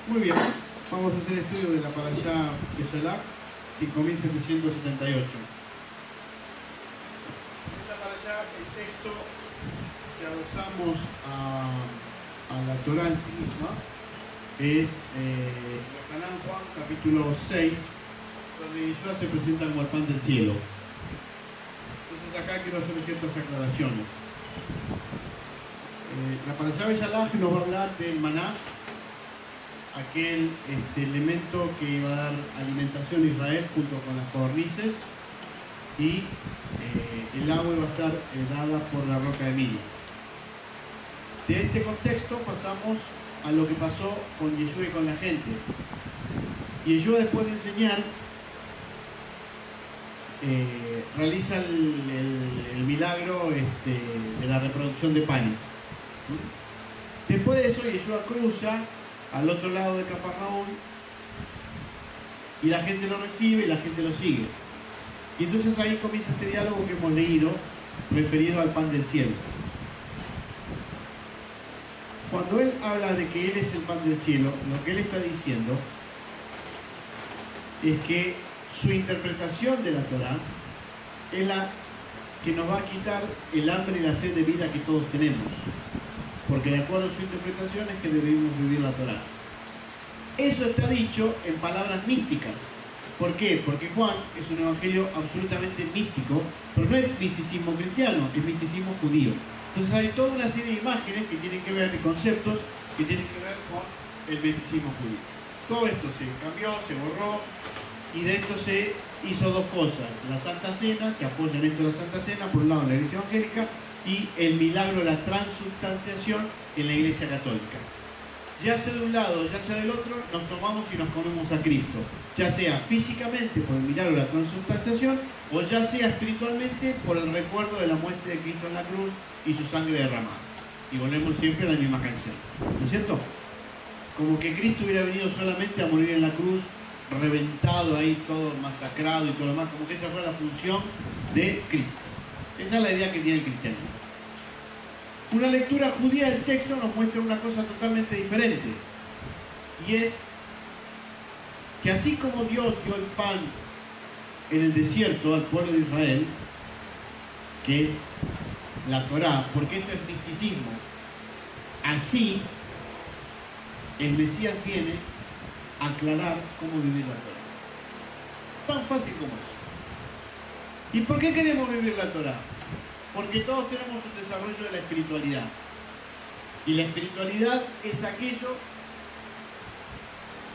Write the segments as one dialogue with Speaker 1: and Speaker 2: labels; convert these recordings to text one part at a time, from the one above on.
Speaker 1: Muy bien, vamos a hacer estudio de la Parashá Beshalach 5778. Esta Parashá, el texto que adosamos a la Torá en sí misma, es Yohanan Juan, capítulo 6, donde Yeshua se presenta como el pan del cielo. Entonces acá quiero hacer ciertas aclaraciones. La Parashá Beshalach nos va a hablar del maná, aquel elemento que iba a dar alimentación a Israel junto con las codornices, y el agua iba a estar dada por la roca de Miriam. De este contexto pasamos a lo que pasó con Yeshua y con la gente. Yeshua, después de enseñar, realiza el milagro de la reproducción de panes. Después de eso, Yeshua cruza al otro lado de Capernaum y la gente lo recibe y la gente lo sigue. Y entonces ahí comienza este diálogo que hemos leído, referido al pan del cielo. Cuando él habla de que él es el pan del cielo, lo que él está diciendo es que su interpretación de la Torá es la que nos va a quitar el hambre y la sed de vida que todos tenemos, porque de acuerdo a su interpretación es que debemos vivir la Torá. Eso está dicho en palabras místicas. ¿Por qué? Porque Juan es un evangelio absolutamente místico, pero no es misticismo cristiano, es misticismo judío. Entonces hay toda una serie de imágenes que tienen que ver, de conceptos que tienen que ver con el misticismo judío. Todo esto se cambió, se borró, y de esto se hizo dos cosas. La Santa Cena, se apoya en esto de la Santa Cena, por un lado en la Iglesia Evangélica, y el milagro de la transubstanciación en la Iglesia Católica. Ya sea de un lado, ya sea del otro, nos tomamos y nos comemos a Cristo, ya sea físicamente por el milagro de la transubstanciación, o ya sea espiritualmente por el recuerdo de la muerte de Cristo en la cruz y su sangre derramada. Y volvemos siempre a la misma canción, ¿no es cierto? Como que Cristo hubiera venido solamente a morir en la cruz, reventado ahí, todo masacrado y todo lo demás, como que esa fue la función de Cristo. Esa es la idea que tiene el cristianismo. Una lectura judía del texto nos muestra una cosa totalmente diferente, y es que así como Dios dio el pan en el desierto al pueblo de Israel, que es la Torá, porque esto es misticismo, así el Mesías viene a aclarar cómo vivir la Torá. Tan fácil como eso. ¿Y por qué queremos vivir la Torá? Porque todos tenemos un desarrollo de la espiritualidad. Y la espiritualidad es aquello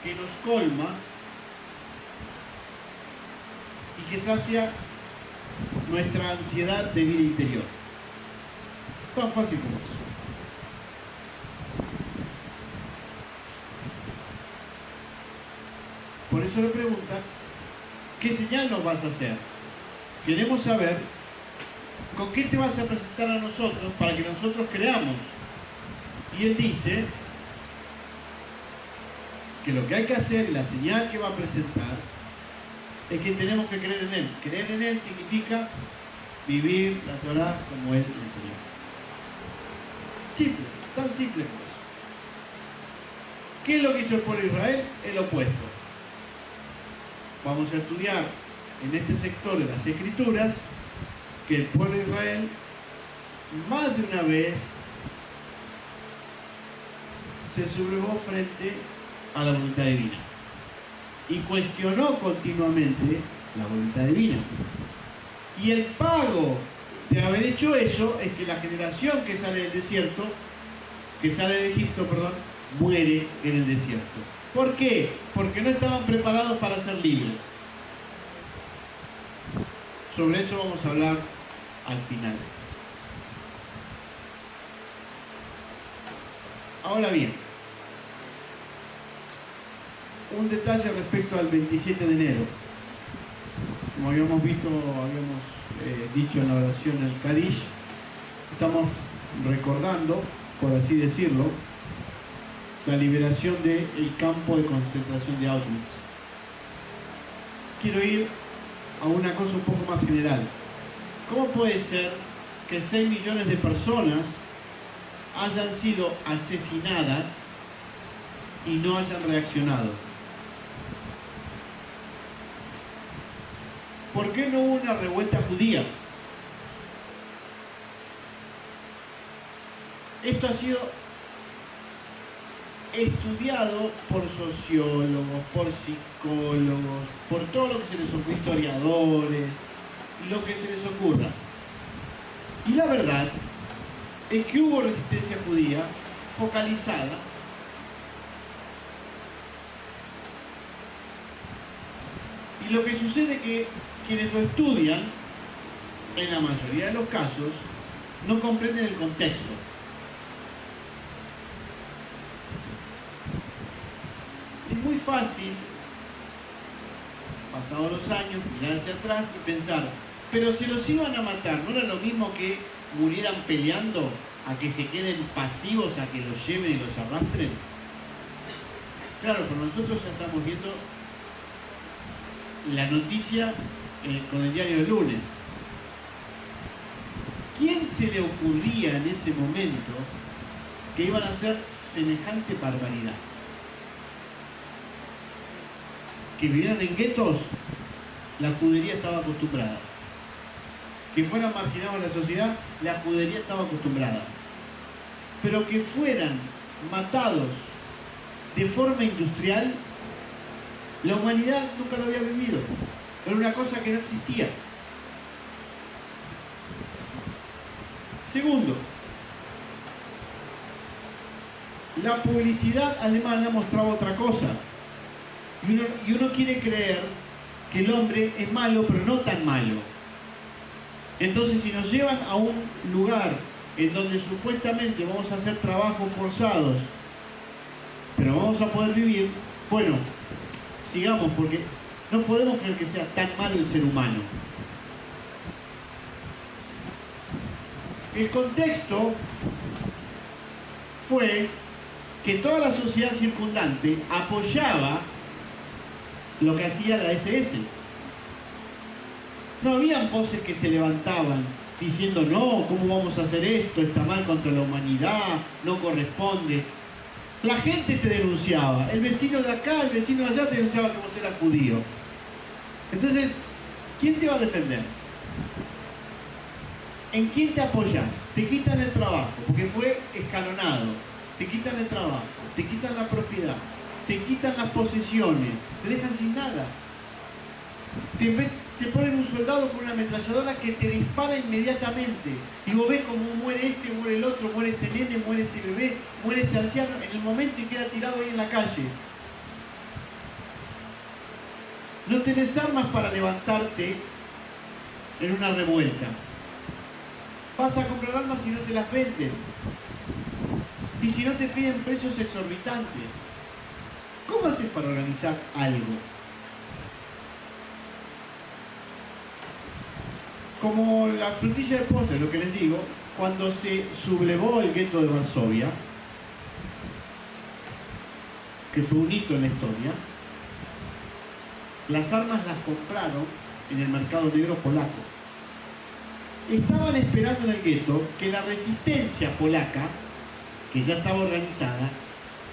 Speaker 1: que nos colma y que sacia nuestra ansiedad de vida interior. Tan fácil como eso. Por eso le preguntan, ¿qué señal nos vas a hacer? Queremos saber con qué te vas a presentar a nosotros para que nosotros creamos. Y él dice que lo que hay que hacer y la señal que va a presentar es que tenemos que creer en él. Creer en él significa vivir la Torá como él enseñó. Simple, tan simple como eso. ¿Qué es lo que hizo el pueblo de Israel? El opuesto. Vamos a estudiar en este sector de las Escrituras que el pueblo de Israel más de una vez se sublevó frente a la voluntad divina y cuestionó continuamente la voluntad divina. Y el pago de haber hecho eso es que la generación que sale del desierto, que sale de Egipto, muere en el desierto. ¿Por qué? Porque no estaban preparados para ser libres. Sobre eso vamos a hablar al final. Ahora bien, un detalle respecto al 27 de enero. Como habíamos visto, dicho en la oración del Kadish, estamos recordando, por así decirlo, la liberación del campo de concentración de Auschwitz. Quiero ir a una cosa un poco más general. ¿Cómo puede ser que 6 millones de personas hayan sido asesinadas y no hayan reaccionado. ¿Por qué no hubo una revuelta judía? Esto ha sido estudiado por sociólogos, por psicólogos, por todo lo que se les ocurra, historiadores, lo que se les ocurra. Y la verdad es que hubo resistencia judía focalizada y lo que sucede es que quienes lo estudian, en la mayoría de los casos, no comprenden el contexto. Es muy fácil, pasados los años, mirar hacia atrás y pensar, pero si los iban a matar, ¿no era lo mismo que murieran peleando a que se queden pasivos, a que los lleven y los arrastren? Claro, pero nosotros ya estamos viendo la noticia con el diario del lunes. ¿Quién se le ocurría en ese momento que iban a hacer semejante barbaridad? Que vivieran en guetos, la judería estaba acostumbrada. Que fueran marginados en la sociedad, la judería estaba acostumbrada. Pero que fueran matados de forma industrial, la humanidad nunca lo había vivido. Era una cosa que no existía. Segundo, la publicidad alemana mostraba otra cosa. Y uno quiere creer que el hombre es malo, pero no tan malo. Entonces, si nos llevan a un lugar en donde supuestamente vamos a hacer trabajos forzados, pero vamos a poder vivir, bueno, sigamos, porque no podemos creer que sea tan malo el ser humano. El contexto fue que toda la sociedad circundante apoyaba lo que hacía la SS. No habían voces que se levantaban diciendo, no, ¿cómo vamos a hacer esto? Está mal contra la humanidad, no corresponde. La gente te denunciaba, el vecino de acá, el vecino de allá te denunciaba que vos eras judío. Entonces, ¿quién te va a defender? ¿En quién te apoyas? Te quitan el trabajo, porque fue escalonado. Te quitan el trabajo, te quitan la propiedad, te quitan las posesiones, te dejan sin nada. Te ponen un soldado con una ametralladora que te dispara inmediatamente. Y vos ves cómo muere este, muere el otro, muere ese nene, muere ese bebé, muere ese anciano, en el momento y queda tirado ahí en la calle. No tenés armas para levantarte en una revuelta. Vas a comprar armas y no te las venden. Y si no te piden precios exorbitantes. ¿Cómo haces para organizar algo? Como la frutilla de postre, lo que les digo, cuando se sublevó el gueto de Varsovia, que fue un hito en la historia, las armas las compraron en el mercado negro polaco. Estaban esperando en el gueto que la resistencia polaca, que ya estaba organizada,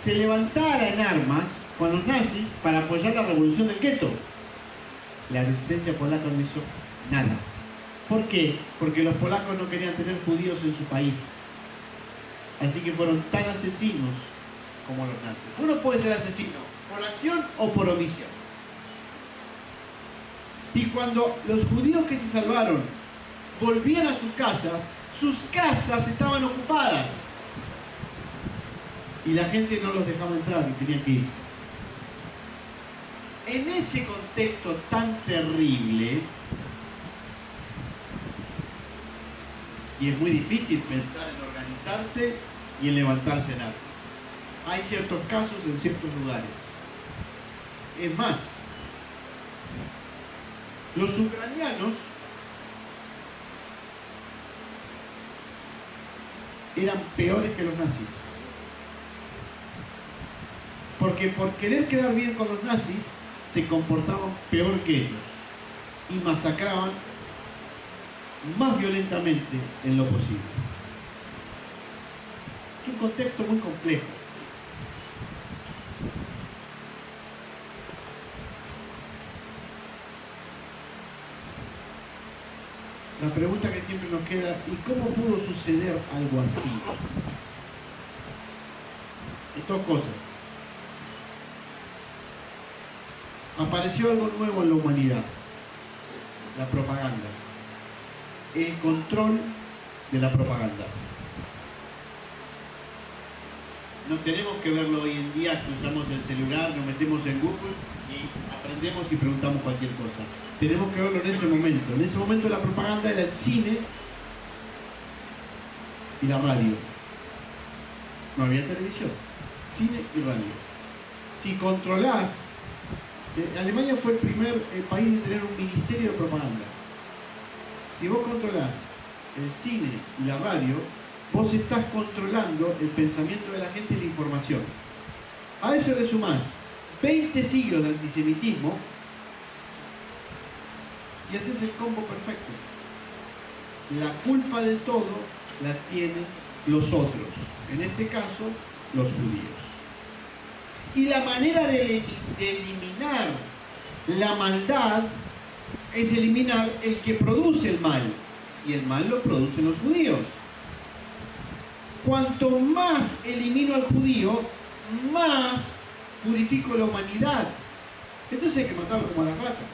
Speaker 1: se levantara en armas con los nazis para apoyar la revolución del gueto. La resistencia polaca no hizo nada. ¿Por qué? Porque los polacos no querían tener judíos en su país. Así que fueron tan asesinos como los nazis. Uno puede ser asesino por acción o por omisión. Y cuando los judíos que se salvaron volvían a sus casas estaban ocupadas. Y la gente no los dejaba entrar y tenían que irse. En ese contexto tan terrible, y es muy difícil pensar en organizarse y en levantarse en armas. Hay ciertos casos en ciertos lugares. Es más, los ucranianos eran peores que los nazis. Porque por querer quedar bien con los nazis, se comportaban peor que ellos y masacraban más violentamente en lo posible. Es un contexto muy complejo. La pregunta que siempre nos queda, ¿y cómo pudo suceder algo así? Dos cosas. Apareció algo nuevo en la humanidad, la propaganda, el control de la propaganda. No tenemos que verlo hoy en día, que usamos el celular, nos metemos en Google y aprendemos y preguntamos cualquier cosa. Tenemos que verlo en ese momento. En ese momento la propaganda era el cine y la radio. No había televisión, cine y radio. Si controlás, Alemania fue el primer país en tener un ministerio de propaganda. Si vos controlás el cine y la radio, vos estás controlando el pensamiento de la gente y la información. A eso le sumás 20 siglos de antisemitismo y haces el combo perfecto. La culpa de todo la tienen los otros, en este caso, los judíos. Y la manera de eliminar la maldad es eliminar el que produce el mal, y el mal lo producen los judíos. Cuanto más elimino al judío, más purifico la humanidad. Entonces hay que matarlo como a las ratas.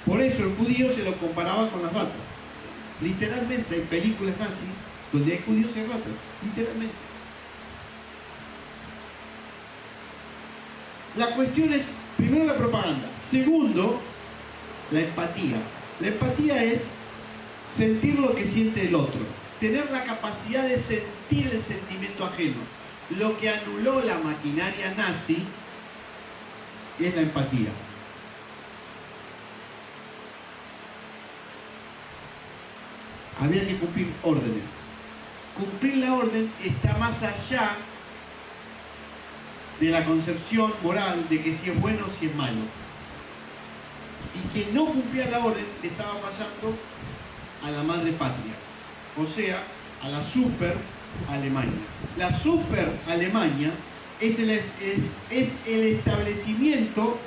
Speaker 1: Por eso el judío se lo comparaba con las ratas. Literalmente hay películas nazis donde hay judíos y hay ratas. Literalmente. La cuestión es, primero, la propaganda. Segundo, la empatía. La empatía es sentir lo que siente el otro. Tener la capacidad de sentir el sentimiento ajeno. Lo que anuló la maquinaria nazi es la empatía. Había que cumplir órdenes. Cumplir la orden está más allá de la concepción moral de que si es bueno o si es malo. Y quien no cumplía la orden estaba fallando a la madre patria, o sea, a la super Alemania. La super Alemania es el establecimiento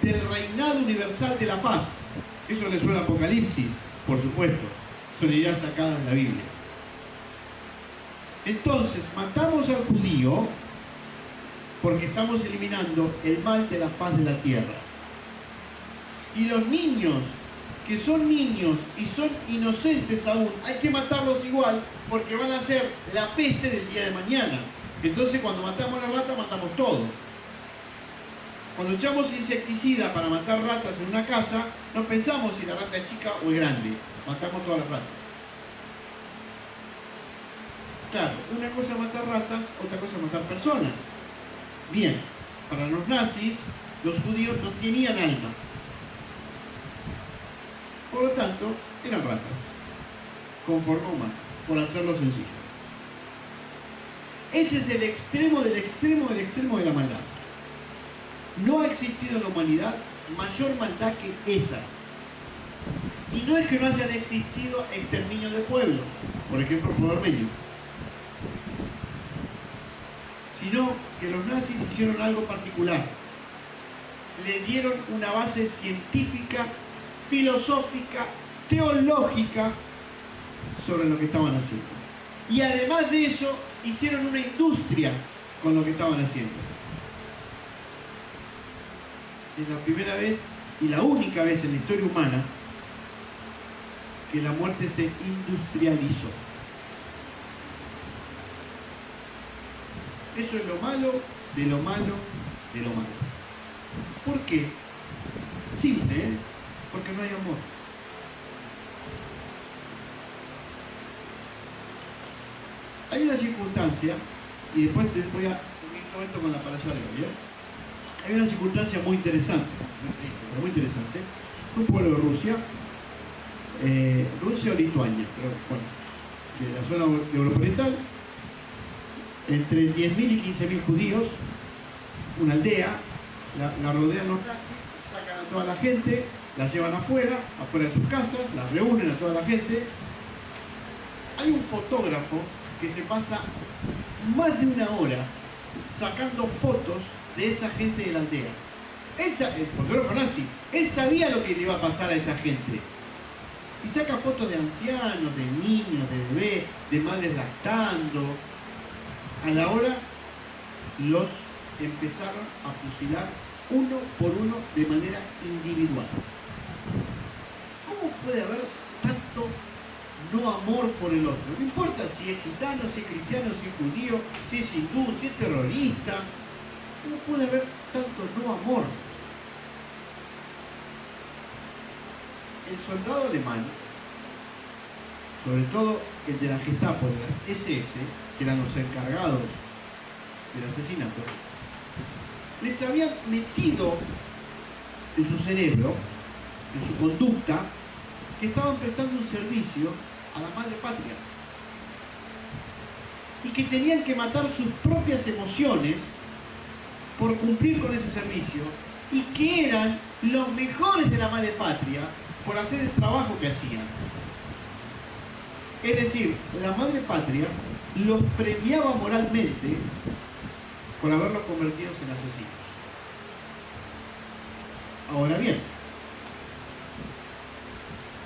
Speaker 1: del reinado universal de la paz. Eso le suena a Apocalipsis, por supuesto, son ideas sacadas de la Biblia. Entonces, matamos al judío porque estamos eliminando el mal de la paz de la tierra. Y los niños, que son niños y son inocentes aún, hay que matarlos igual porque van a ser la peste del día de mañana. Entonces cuando matamos a las ratas, matamos todo. Cuando echamos insecticida para matar ratas en una casa, no pensamos si la rata es chica o es grande, matamos todas las ratas. Claro, una cosa es matar ratas, otra cosa es matar personas. Bien, para los nazis, los judíos no tenían alma. Por lo tanto, eran ratas, con forma humana, por hacerlo sencillo. Ese es el extremo del extremo del extremo de la maldad. No ha existido en la humanidad mayor maldad que esa. Y no es que no hayan existido exterminio de pueblos, por ejemplo el pueblo armenio, sino que los nazis hicieron algo particular. Le dieron una base científica, filosófica, teológica sobre lo que estaban haciendo. Y además de eso, hicieron una industria con lo que estaban haciendo. Es la primera vez y la única vez en la historia humana que la muerte se industrializó. Eso es lo malo, de lo malo, de lo malo. ¿Por qué? Simple, ¿eh? Porque no hay amor. Hay una circunstancia, y después voy a unir todo esto con la palabra de hoy, ¿eh? Hay una circunstancia muy interesante, muy interesante. Un pueblo de Rusia, Rusia o Lituania, pero bueno, de la zona de Europa Oriental, entre 10.000 y 15.000 judíos, una aldea, la rodean los nazis, sacan a toda la gente, la llevan afuera de sus casas, la reúnen a toda la gente. Hay un fotógrafo que se pasa más de una hora sacando fotos de esa gente de la aldea. El fotógrafo nazi, él sabía lo que le iba a pasar a esa gente. y saca fotos de ancianos, de niños, de bebés, de madres lactando. A la hora los empezaron a fusilar uno por uno de manera individual. ¿Cómo puede haber tanto no amor por el otro? No importa si es gitano, si es cristiano, si es judío, si es hindú, si es terrorista. ¿Cómo puede haber tanto no amor? El soldado alemán, sobre todo el de la Gestapo, de las SS, que eran los encargados del asesinato, les habían metido en su cerebro, en su conducta, que estaban prestando un servicio a la madre patria y que tenían que matar sus propias emociones por cumplir con ese servicio, y que eran los mejores de la madre patria por hacer el trabajo que hacían. Es decir, la madre patria los premiaba moralmente por haberlos convertido en asesinos. Ahora bien,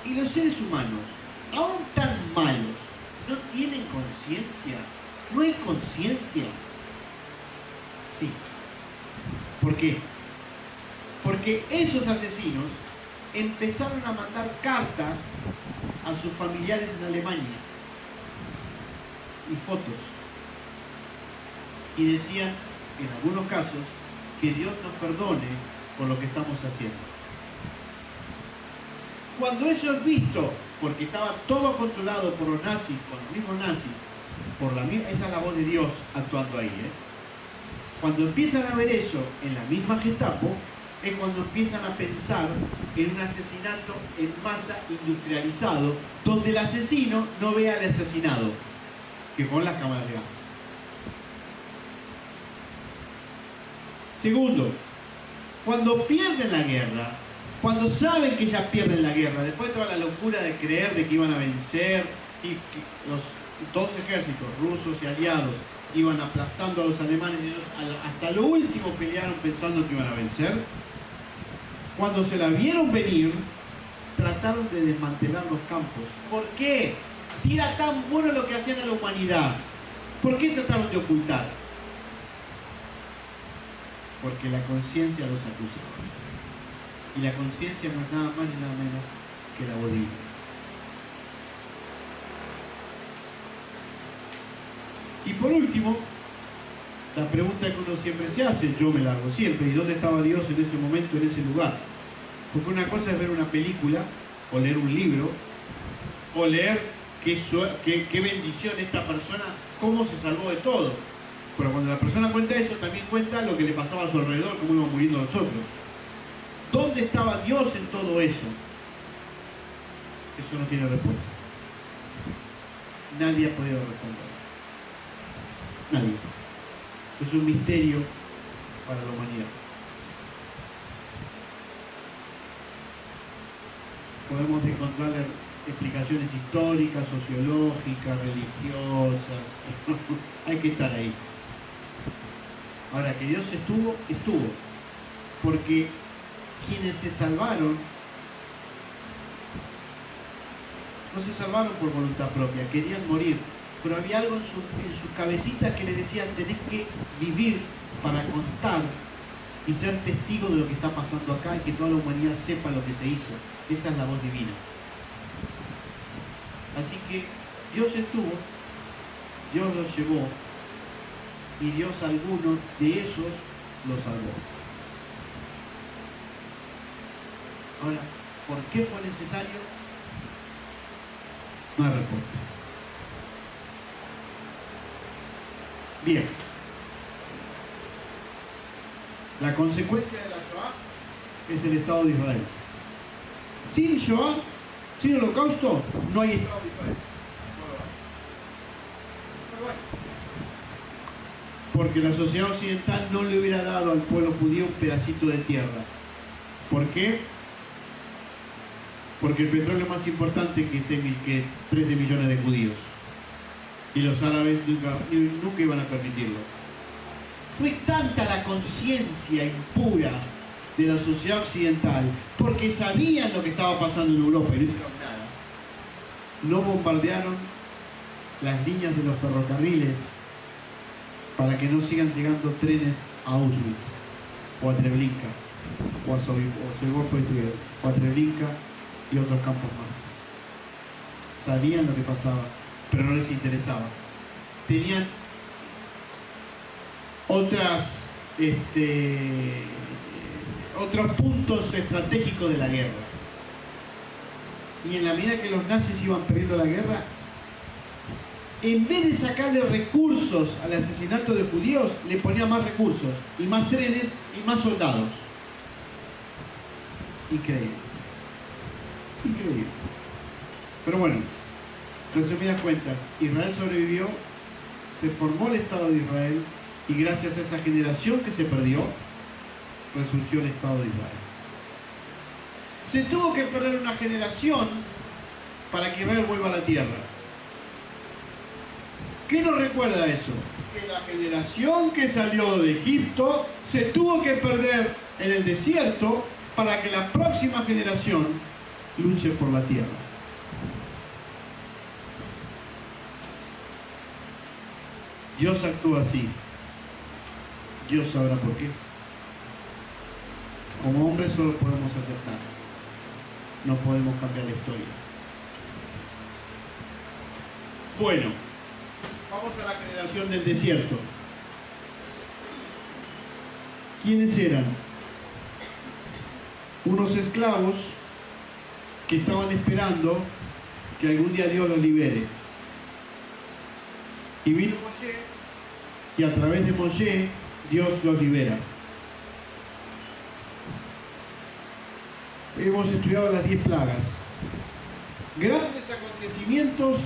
Speaker 1: ¿y los seres humanos, aún tan malos, no tienen conciencia? ¿No hay conciencia? Sí. ¿Por qué? Porque esos asesinos empezaron a mandar cartas a sus familiares en Alemania y fotos, y decían, en algunos casos, que Dios nos perdone por lo que estamos haciendo. Cuando eso es visto, porque estaba todo controlado por los nazis, por los mismos nazis, esa es la voz de Dios actuando ahí, cuando empiezan a ver eso en la misma Gestapo, es cuando empiezan a pensar en un asesinato en masa industrializado, donde el asesino no vea al asesinado, que con las cámaras de gas. Segundo, cuando pierden la guerra, cuando saben que ya pierden la guerra, después de toda la locura de creer de que iban a vencer y que los dos ejércitos, rusos y aliados, iban aplastando a los alemanes, y ellos hasta lo último pelearon pensando que iban a vencer, cuando se la vieron venir, trataron de desmantelar los campos. ¿Por qué? Si era tan bueno lo que hacían a la humanidad, ¿por qué trataron de ocultar? Porque la conciencia los acusaba. Y la conciencia no es nada más ni nada menos que la voz divina. Y por último, la pregunta que uno siempre se hace, yo me la hago siempre, ¿y dónde estaba Dios en ese momento, en ese lugar? Porque una cosa es ver una película, o leer un libro, o leer qué bendición esta persona, cómo se salvó de todo. Pero cuando la persona cuenta eso, también cuenta lo que le pasaba a su alrededor, cómo íbamos muriendo nosotros. ¿Dónde estaba Dios en todo eso? Eso no tiene respuesta. Nadie ha podido responder. Nadie. Es un misterio para la humanidad. Podemos encontrarle explicaciones históricas, sociológicas, religiosas. Hay que estar ahí. Ahora, que Dios estuvo, estuvo. Porque quienes se salvaron, no se salvaron por voluntad propia, querían morir. Pero había algo en sus cabecitas que les decían, tenés que vivir para contar y ser testigo de lo que está pasando acá y que toda la humanidad sepa lo que se hizo. Esa es la voz divina. Así que Dios estuvo, Dios los llevó, y Dios a algunos de esos los salvó. Ahora, ¿por qué fue necesario? No hay respuesta. Bien. La consecuencia de la Shoah es el Estado de Israel. Sin Shoah, sin Holocausto, no hay Estado de Israel. No lo hay. Porque la sociedad occidental no le hubiera dado al pueblo judío un pedacito de tierra. ¿Por qué? Porque el petróleo es más importante que 13 millones de judíos. Y los árabes nunca iban a permitirlo. Fue tanta la conciencia impura de la sociedad occidental, porque sabían lo que estaba pasando en Europa y no hicieron nada, no bombardearon las líneas de los ferrocarriles para que no sigan llegando trenes a Auschwitz, o a Treblinka, o a Sobibor, o a Treblinka y otros campos más. Sabían lo que pasaba, pero no les interesaba. Tenían otros puntos estratégicos de la guerra. Y en la medida que los nazis iban perdiendo la guerra, en vez de sacarle recursos al asesinato de judíos, le ponían más recursos, y más trenes, y más soldados. Increíble. Increíble. Pero bueno, resumidas cuentas, Israel sobrevivió, se formó el Estado de Israel, y gracias a esa generación que se perdió, resurgió el Estado de Israel. Se tuvo que perder una generación para que Israel vuelva a la tierra. ¿Qué nos recuerda eso? Que la generación que salió de Egipto se tuvo que perder en el desierto para que la próxima generación luche por la tierra. Dios actúa así. Dios sabrá por qué. Como hombres solo podemos aceptar. No podemos cambiar la historia. Bueno, vamos a la generación del desierto. ¿Quiénes eran? Unos esclavos que estaban esperando que algún día Dios los libere. Y vino Moshe, y a través de Moshe Dios los libera. Hemos estudiado las 10 plagas. Grandes acontecimientos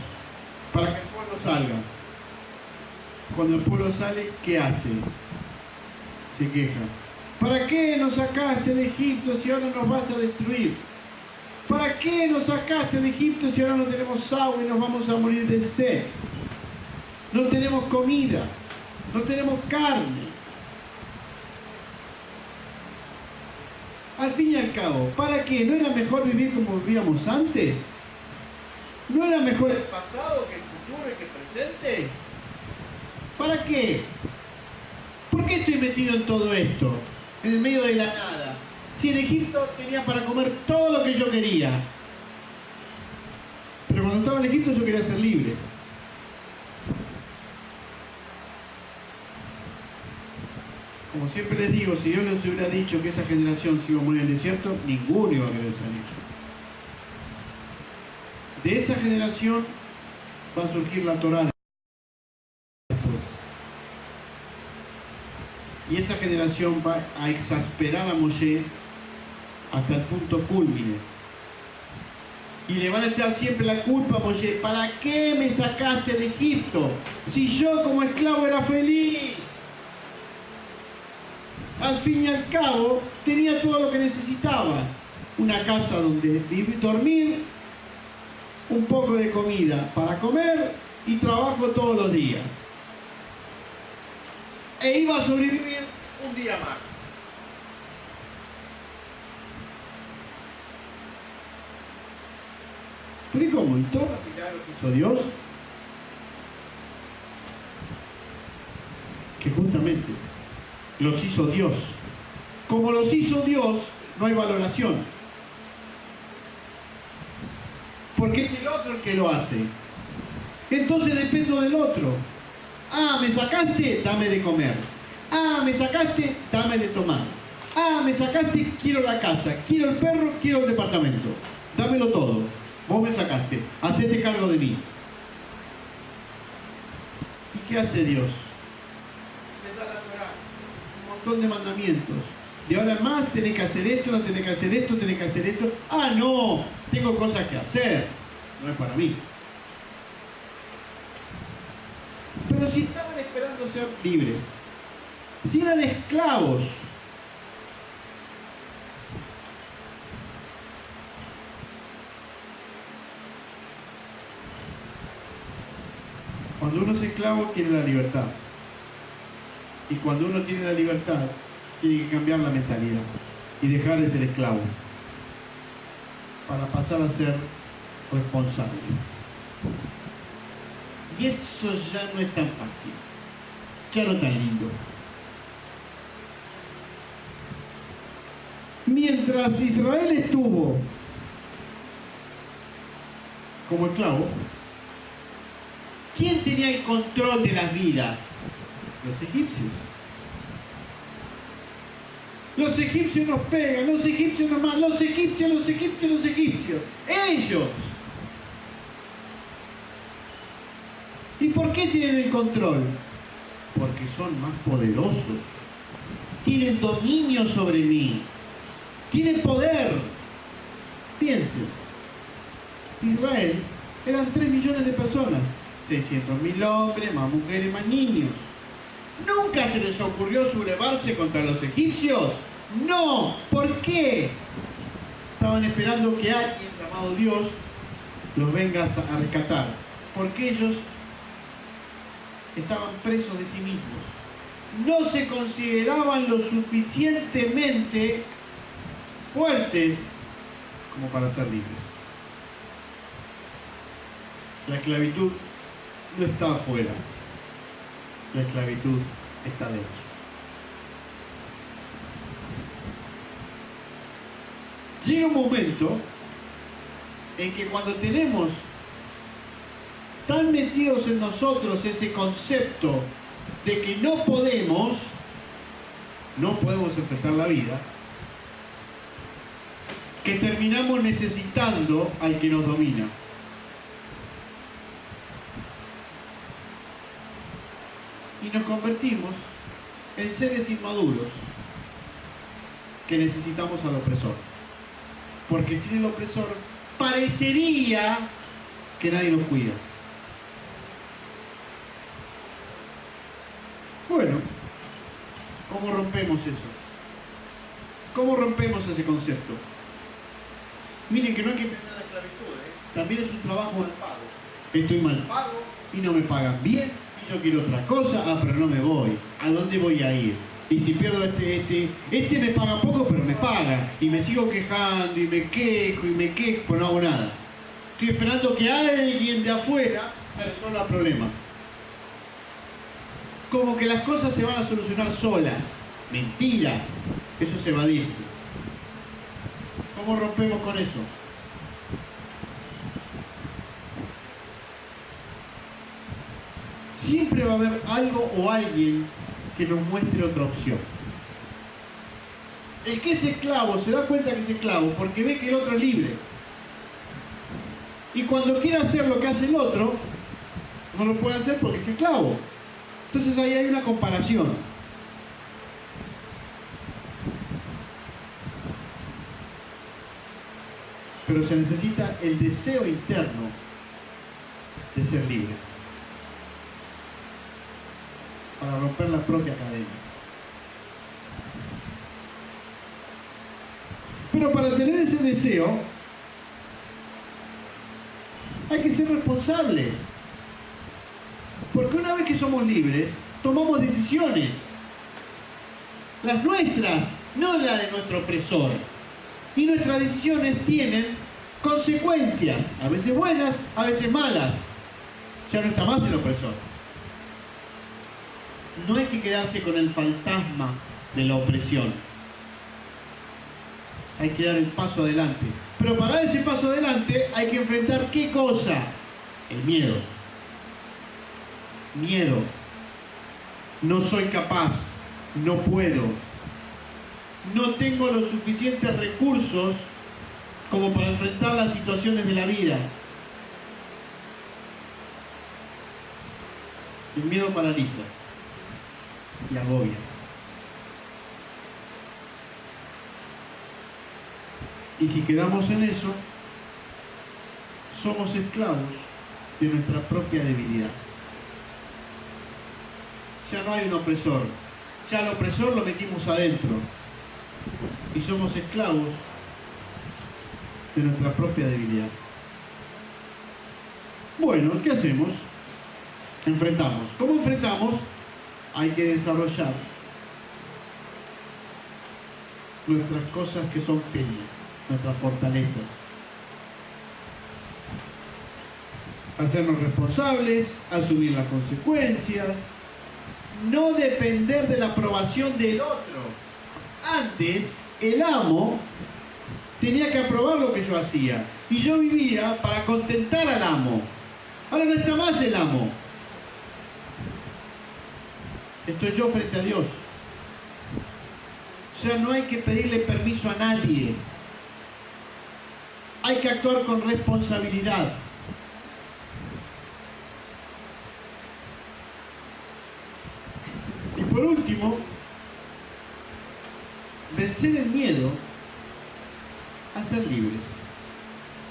Speaker 1: para que el pueblo salga. Cuando el pueblo sale, ¿qué hace? Se queja. ¿Para qué nos sacaste de Egipto si ahora nos vas a destruir? ¿Para qué nos sacaste de Egipto si ahora no tenemos agua y nos vamos a morir de sed? No tenemos comida, no tenemos carne. Al fin y al cabo, ¿para qué? ¿No era mejor vivir como vivíamos antes? ¿No era mejor el pasado que el futuro y que el presente? ¿Para qué? ¿Por qué estoy metido en todo esto? En el medio de la nada. Si en Egipto tenía para comer todo lo que yo quería. Pero cuando estaba en Egipto yo quería ser libre. Como siempre les digo, si Dios les hubiera dicho que esa generación se iba a morir en el desierto, ninguno iba a querer salir. De esa generación va a surgir la Torá después. Y esa generación va a exasperar a Moshe hasta el punto cúlmine. Y le van a echar siempre la culpa a Moshe. ¿Para qué me sacaste de Egipto? Si yo como esclavo era feliz. Al fin y al cabo, tenía todo lo que necesitaba. Una casa donde dormir, un poco de comida para comer y trabajo todos los días. E iba a sobrevivir un día más. ¿Pero y cómo? ¿Y todos los milagros que hizo Dios? Que justamente los hizo Dios. Como los hizo Dios, no hay valoración. Porque es el otro el que lo hace. Entonces dependo del otro. Ah, me sacaste, dame de comer. Ah, me sacaste, dame de tomar. Ah, me sacaste, quiero la casa, quiero el perro, quiero el departamento. Dámelo todo. Vos me sacaste, hacete cargo de mí. ¿Y qué hace Dios? Le da la Torá, un montón de mandamientos. De ahora en más tenés que hacer esto, no tenés que hacer esto, tenés que hacer esto. Ah, no, tengo cosas que hacer. No es para mí. Pero si estaban esperando ser libres, si eran esclavos, cuando uno es esclavo quiere la libertad. Y cuando uno tiene la libertad, tiene que cambiar la mentalidad y dejar de ser esclavo para pasar a ser responsable. Y eso ya no es tan fácil, ya no tan lindo. Mientras Israel estuvo como esclavo, ¿quién tenía el control de las vidas? Los egipcios. Los egipcios nos pegan, los egipcios nos matan, los egipcios, los egipcios, los egipcios. ¡Ellos! ¿Y por qué tienen el control? Porque son más poderosos. Tienen dominio sobre mí. Tienen poder. Piensen. Israel eran 3 millones de personas. 600.000 hombres, más mujeres, más niños. ¿Nunca se les ocurrió sublevarse contra los egipcios? ¡No! ¿Por qué? Estaban esperando que alguien llamado Dios los venga a rescatar. Porque ellos estaban presos de sí mismos. No se consideraban lo suficientemente fuertes como para ser libres. La esclavitud no está afuera. La esclavitud está dentro. Llega un momento en que cuando tenemos tan metidos en nosotros ese concepto de que no podemos enfrentar la vida, que terminamos necesitando al que nos domina. Y nos convertimos en seres inmaduros que necesitamos al opresor. Porque sin el opresor parecería que nadie nos cuida. Bueno, ¿cómo rompemos eso? ¿Cómo rompemos ese concepto? Miren que no hay que pensar en la esclavitud, también es un trabajo mal pago. Estoy mal pago y no me pagan bien. Yo quiero otra cosa, pero no me voy. ¿A dónde voy a ir? Y si pierdo este me paga poco, pero me paga. Y me sigo quejando, y me quejo, pues no hago nada. Estoy esperando que alguien de afuera me resuelva el problema. Como que las cosas se van a solucionar solas. Mentira. Eso es evadirse. ¿Cómo rompemos con eso? Siempre va a haber algo o alguien que nos muestre otra opción. El que es esclavo se da cuenta que es esclavo porque ve que el otro es libre. Y cuando quiere hacer lo que hace el otro, no lo puede hacer porque es esclavo. Entonces ahí hay una comparación. Pero se necesita el deseo interno de ser libre para romper la propia cadena. Pero para tener ese deseo hay que ser responsables. Porque una vez que somos libres, tomamos decisiones. Las nuestras, no las de nuestro opresor. Y nuestras decisiones tienen consecuencias, a veces buenas, a veces malas. Ya no está más el opresor. No hay que quedarse con el fantasma de la opresión. Hay que dar el paso adelante. Pero para dar ese paso adelante hay que enfrentar ¿qué cosa? El miedo. Miedo. No soy capaz. No puedo. No tengo los suficientes recursos como para enfrentar las situaciones de la vida. El miedo paraliza y agobia. Y si quedamos en eso, somos esclavos de nuestra propia debilidad. Ya no hay un opresor. Ya al opresor lo metimos adentro. Y somos esclavos de nuestra propia debilidad. Bueno, ¿qué hacemos? Enfrentamos. ¿Cómo enfrentamos? Hay que desarrollar nuestras cosas que son pequeñas, nuestras fortalezas. hacernos responsables, asumir las consecuencias, no depender de la aprobación del otro. Antes, el amo tenía que aprobar lo que yo hacía y yo vivía para contentar al amo. Ahora no está más el amo. Estoy yo frente a Dios. Ya no hay que pedirle permiso a nadie. Hay que actuar con responsabilidad. Y por último, vencer el miedo a ser libres.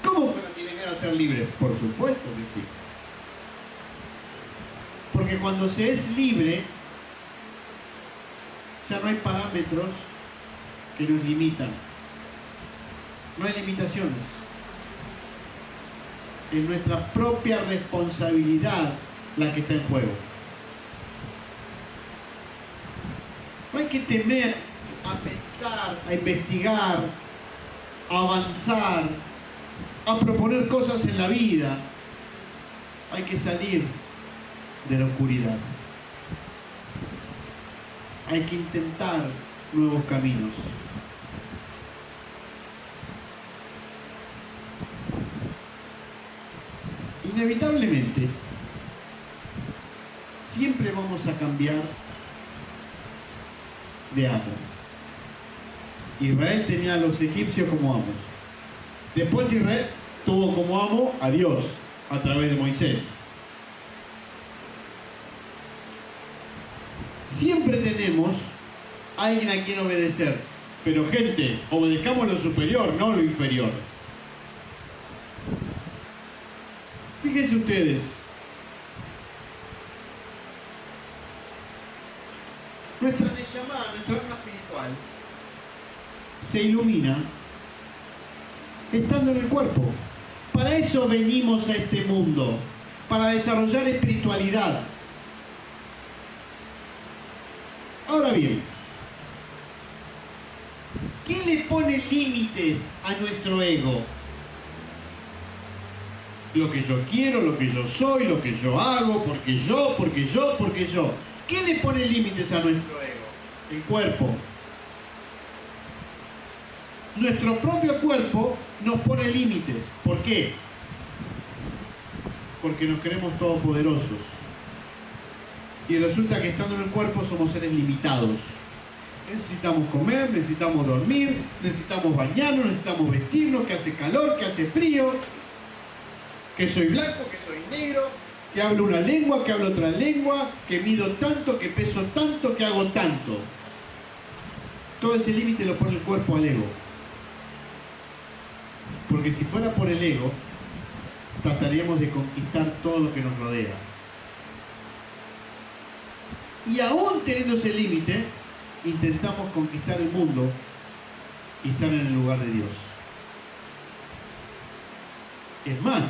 Speaker 1: ¿Cómo que no tiene miedo a ser libres? Por supuesto que sí. Porque cuando se es libre, ya no hay parámetros que nos limitan. No hay limitaciones. Es nuestra propia responsabilidad la que está en juego. No hay que temer a pensar, a investigar, a avanzar, a proponer cosas en la vida. Hay que salir de la oscuridad. Hay que intentar nuevos caminos. Inevitablemente, siempre vamos a cambiar de amo. Israel tenía a los egipcios como amos. Después Israel tuvo como amo a Dios a través de Moisés. Siempre tenemos a alguien a quien obedecer. Pero gente, obedezcamos lo superior, no lo inferior. Fíjense ustedes. Nuestra Neshama, nuestra alma espiritual, se ilumina estando en el cuerpo. Para eso venimos a este mundo, para desarrollar espiritualidad. Ahora bien, ¿qué le pone límites a nuestro ego? Lo que yo quiero, lo que yo soy, lo que yo hago, porque yo. ¿Qué le pone límites a nuestro ego? El cuerpo. Nuestro propio cuerpo nos pone límites. ¿Por qué? Porque nos creemos todopoderosos. Y resulta que estando en el cuerpo somos seres limitados. Necesitamos comer, necesitamos dormir, necesitamos bañarnos, necesitamos vestirnos, que hace calor, que hace frío, que soy blanco, que soy negro, que hablo una lengua, que hablo otra lengua, que mido tanto, que peso tanto, que hago tanto. Todo ese límite lo pone el cuerpo al ego. Porque si fuera por el ego, trataríamos de conquistar todo lo que nos rodea. Y aún teniendo ese límite, intentamos conquistar el mundo y estar en el lugar de Dios. Es más,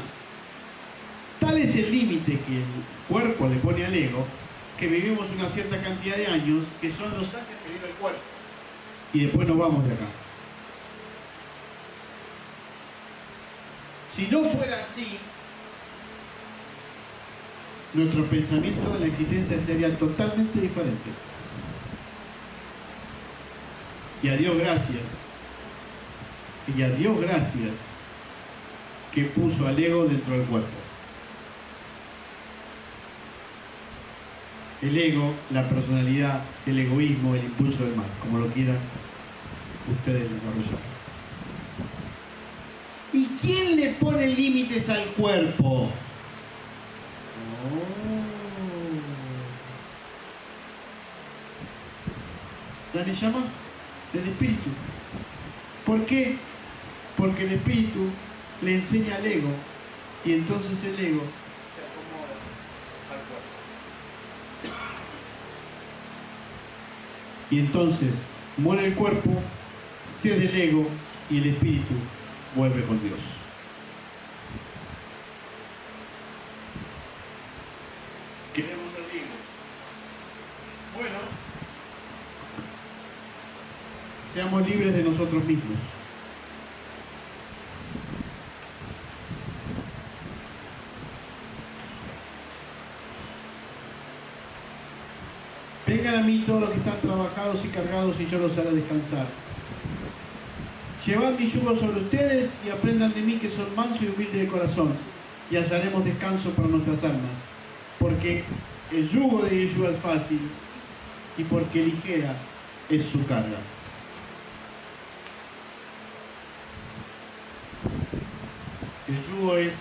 Speaker 1: tal es el límite que el cuerpo le pone al ego, que vivimos una cierta cantidad de años, que son los años que vive el cuerpo. Y después nos vamos de acá. Si no fuera así, nuestro pensamiento de la existencia sería totalmente diferente. Y a Dios gracias. Y a Dios gracias que puso al ego dentro del cuerpo. El ego, la personalidad, el egoísmo, el impulso del mal, como lo quieran ustedes desarrollar. ¿Y quién le pone límites al cuerpo? ¿La Neshama? Del espíritu. ¿Por qué? Porque el espíritu le enseña al ego y entonces el ego se acomoda al cuerpo. Y entonces muere el cuerpo, cede el ego y el espíritu vuelve con Dios. Queremos ser libres. Bueno, seamos libres de nosotros mismos. Vengan a mí todos los que están trabajados y cargados y yo los haré descansar. Llevad mi yugo sobre ustedes y aprendan de mí que son mansos y humildes de corazón, y hallaremos descanso para nuestras almas. Porque el yugo de Yeshua es fácil y porque ligera es su carga. El yugo es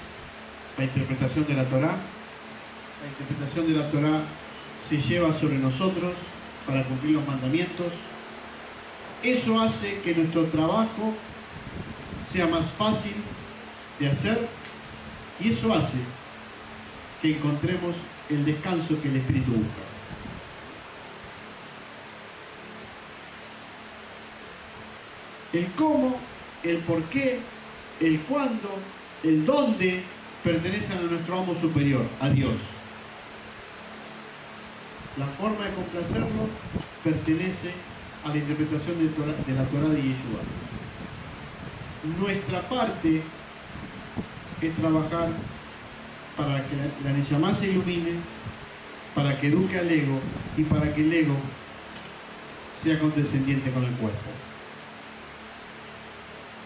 Speaker 1: la interpretación de la Torá. La interpretación de la Torá se lleva sobre nosotros para cumplir los mandamientos. Eso hace que nuestro trabajo sea más fácil de hacer y eso hace que encontremos el descanso que el Espíritu busca. El cómo, el por qué, el cuándo, el dónde pertenecen a nuestro amo superior, a Dios. La forma de complacerlo pertenece a la interpretación de la Torá de Yeshua. Nuestra parte es trabajar para que la Neshama se ilumine, para que eduque al ego y para que el ego sea condescendiente con el cuerpo.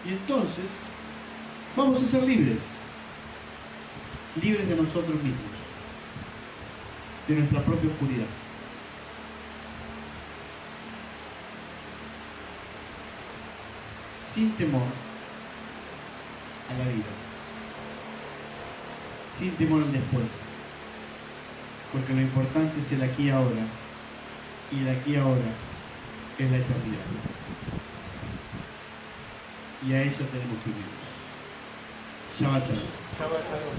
Speaker 1: Y entonces vamos a ser libres, libres de nosotros mismos, de nuestra propia oscuridad. Sin temor a la vida, sin temor al después, porque lo importante es el aquí y ahora, y el aquí y ahora es la eternidad. Y a eso tenemos que vivir. Shabbat Shalom.